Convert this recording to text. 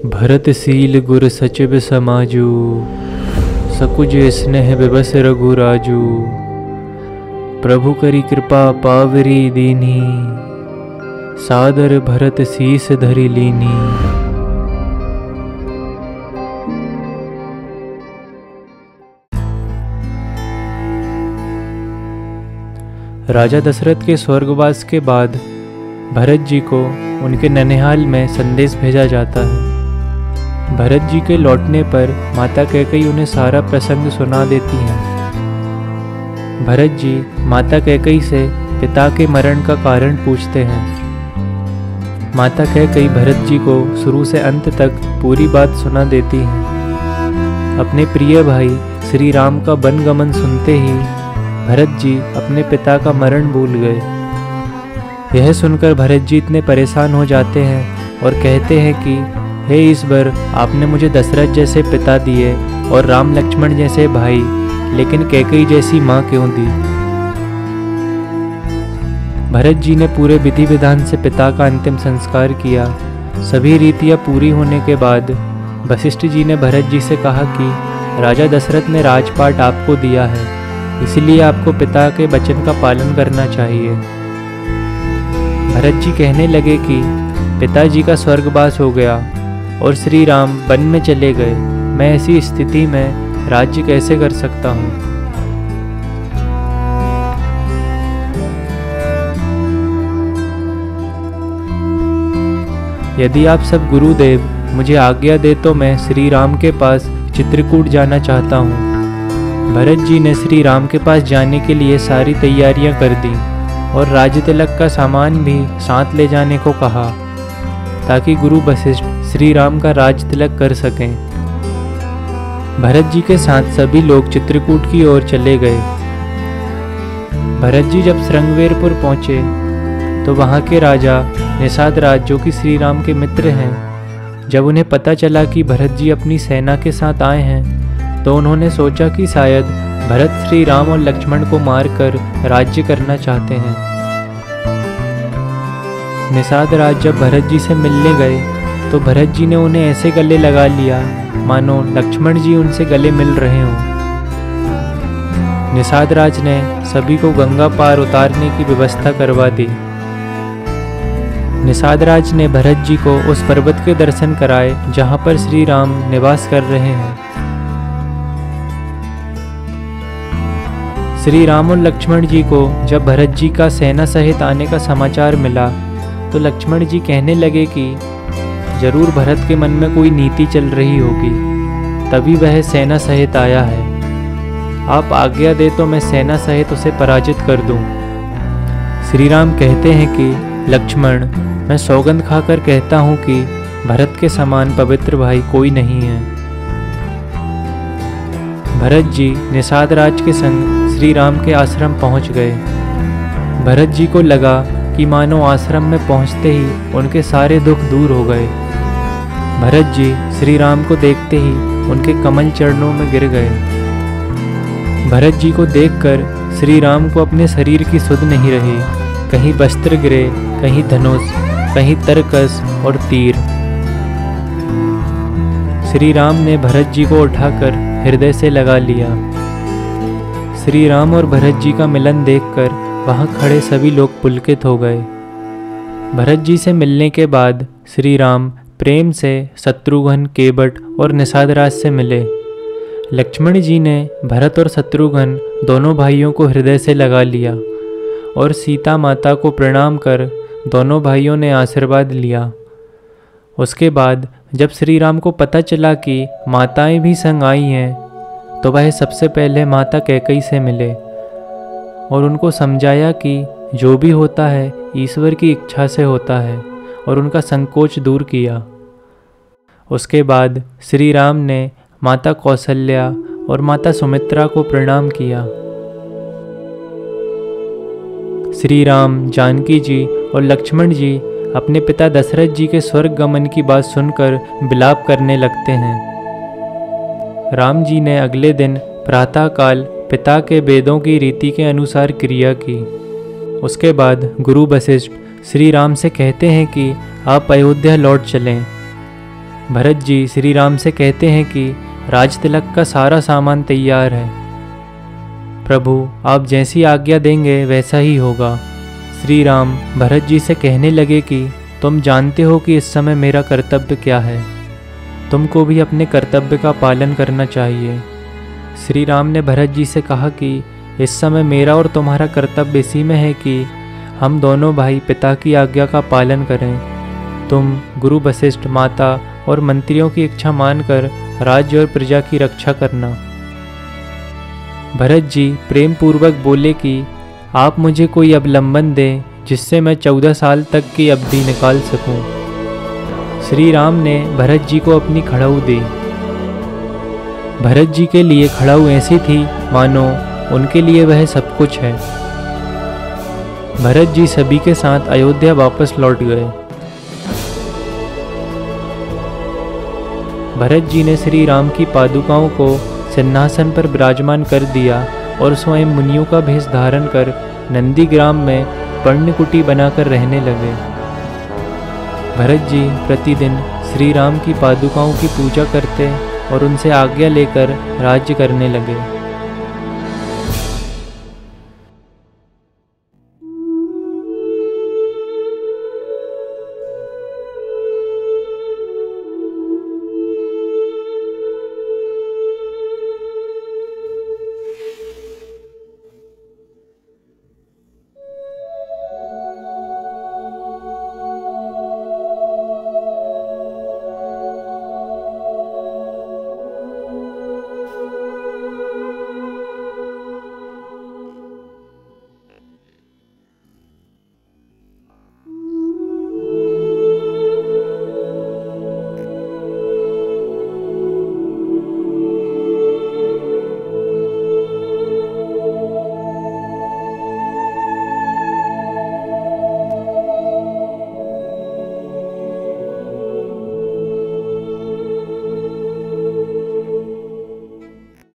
भरतशील गुर सचिव समाजू, सकुज स्नेह विबस रघुराजू। प्रभु करी कृपा पावरी दीनी, सादर भरत शीस धरि लीनी। राजा दशरथ के स्वर्गवास के बाद भरत जी को उनके ननिहाल में संदेश भेजा जाता है। भरत जी के लौटने पर माता कैकेयी उन्हें सारा प्रसंग सुना देती हैं। भरत जी माता कैकेयी से पिता के मरण का कारण पूछते हैं। माता कैकेयी भरत जी को शुरू से अंत तक पूरी बात सुना देती हैं। अपने प्रिय भाई श्री राम का वनगमन सुनते ही भरत जी अपने पिता का मरण भूल गए। यह सुनकर भरत जी इतने परेशान हो जाते हैं और कहते हैं कि हे ईश्वर, आपने मुझे दशरथ जैसे पिता दिए और राम लक्ष्मण जैसे भाई, लेकिन कैकेयी जैसी माँ क्यों दी। भरत जी ने पूरे विधि विधान से पिता का अंतिम संस्कार किया। सभी रीतियाँ पूरी होने के बाद वशिष्ठ जी ने भरत जी से कहा कि राजा दशरथ ने राजपाट आपको दिया है, इसलिए आपको पिता के वचन का पालन करना चाहिए। भरत जी कहने लगे कि पिताजी का स्वर्गवास हो गया और श्री राम वन में चले गए, मैं ऐसी स्थिति में राज्य कैसे कर सकता हूँ। यदि आप सब गुरुदेव मुझे आज्ञा दे तो मैं श्री राम के पास चित्रकूट जाना चाहता हूँ। भरत जी ने श्री राम के पास जाने के लिए सारी तैयारियां कर दी और राज तिलक का सामान भी साथ ले जाने को कहा, ताकि गुरु वशिष्ठ श्री राम का राज तिलक कर सकें। भरत जी के साथ सभी लोग चित्रकूट की ओर चले गए। भरत जी जब श्रृंगवेरपुर पहुंचे तो वहां के राजा निषाद राज, जो कि श्री राम के मित्र हैं, जब उन्हें पता चला कि भरत जी अपनी सेना के साथ आए हैं तो उन्होंने सोचा कि शायद भरत श्री राम और लक्ष्मण को मारकर राज्य करना चाहते हैं। निषाद राज जब भरत जी से मिलने गए तो भरत जी ने उन्हें ऐसे गले लगा लिया मानो लक्ष्मण जी उनसे गले मिल रहे हों। निषाद राज ने सभी को गंगा पार उतारने की व्यवस्था करवा दी। निषाद राज ने भरत जी को उस पर्वत के दर्शन कराए जहां पर श्री राम निवास कर रहे हैं। श्री राम और लक्ष्मण जी को जब भरत जी का सेना सहित आने का समाचार मिला तो लक्ष्मण जी कहने लगे कि जरूर भरत के मन में कोई नीति चल रही होगी, तभी वह सेना सहित आया है। आप आज्ञा दे तो मैं सेना सहित उसे पराजित कर दूं। श्री राम कहते हैं कि लक्ष्मण, मैं सौगंध खाकर कहता हूं कि भरत के समान पवित्र भाई कोई नहीं है। भरत जी निषाद राज के संग श्री राम के आश्रम पहुंच गए। भरत जी को लगा कि मानो आश्रम में पहुंचते ही उनके सारे दुख दूर हो गए। भरत जी श्री राम को देखते ही उनके कमल चरणों में गिर गए। भरत जी को देखकर श्री राम को अपने शरीर की सुध नहीं रही। कहीं वस्त्र गिरे, कहीं धनुष, कहीं तरकस और तीर। श्री राम ने भरत जी को उठाकर हृदय से लगा लिया। श्री राम और भरत जी का मिलन देखकर वहां खड़े सभी लोग पुलकित हो गए। भरत जी से मिलने के बाद श्री राम प्रेम से शत्रुघ्न, केवट और निषाद राज से मिले। लक्ष्मण जी ने भरत और शत्रुघ्न दोनों भाइयों को हृदय से लगा लिया और सीता माता को प्रणाम कर दोनों भाइयों ने आशीर्वाद लिया। उसके बाद जब श्री राम को पता चला कि माताएं भी संग आई हैं तो वह सबसे पहले माता कैकेयी से मिले और उनको समझाया कि जो भी होता है ईश्वर की इच्छा से होता है और उनका संकोच दूर किया। उसके बाद श्री राम ने माता कौशल्या और माता सुमित्रा को प्रणाम किया। श्री राम, जानकी जी और लक्ष्मण जी अपने पिता दशरथ जी के स्वर्ग गमन की बात सुनकर विलाप करने लगते हैं। राम जी ने अगले दिन प्रातःकाल पिता के वेदों की रीति के अनुसार क्रिया की। उसके बाद गुरु वशिष्ठ श्री राम से कहते हैं कि आप अयोध्या लौट चलें। भरत जी श्री राम से कहते हैं कि राज तिलक का सारा सामान तैयार है। प्रभु, आप जैसी आज्ञा देंगे वैसा ही होगा। श्री राम भरत जी से कहने लगे कि तुम जानते हो कि इस समय मेरा कर्तव्य क्या है। तुमको भी अपने कर्तव्य का पालन करना चाहिए। श्री राम ने भरत जी से कहा कि इस समय मेरा और तुम्हारा कर्तव्य इसी में है कि हम दोनों भाई पिता की आज्ञा का पालन करें। तुम गुरु वशिष्ठ, माता और मंत्रियों की इच्छा मानकर राज्य और प्रजा की रक्षा करना। भरत जी प्रेम पूर्वक बोले कि आप मुझे कोई अवलंबन दें जिससे मैं 14 साल तक की अवधि निकाल सकूं। श्री राम ने भरत जी को अपनी खड़ाऊ दी। भरत जी के लिए खड़ाऊ ऐसी थी मानो उनके लिए वह सब कुछ है। भरत जी सभी के साथ अयोध्या वापस लौट गए। भरत जी ने श्री राम की पादुकाओं को सिंहासन पर विराजमान कर दिया और स्वयं मुनियों का भेष धारण कर नंदीग्राम में पर्णकुटी बनाकर रहने लगे। भरत जी प्रतिदिन श्री राम की पादुकाओं की पूजा करते और उनसे आज्ञा लेकर राज्य करने लगे।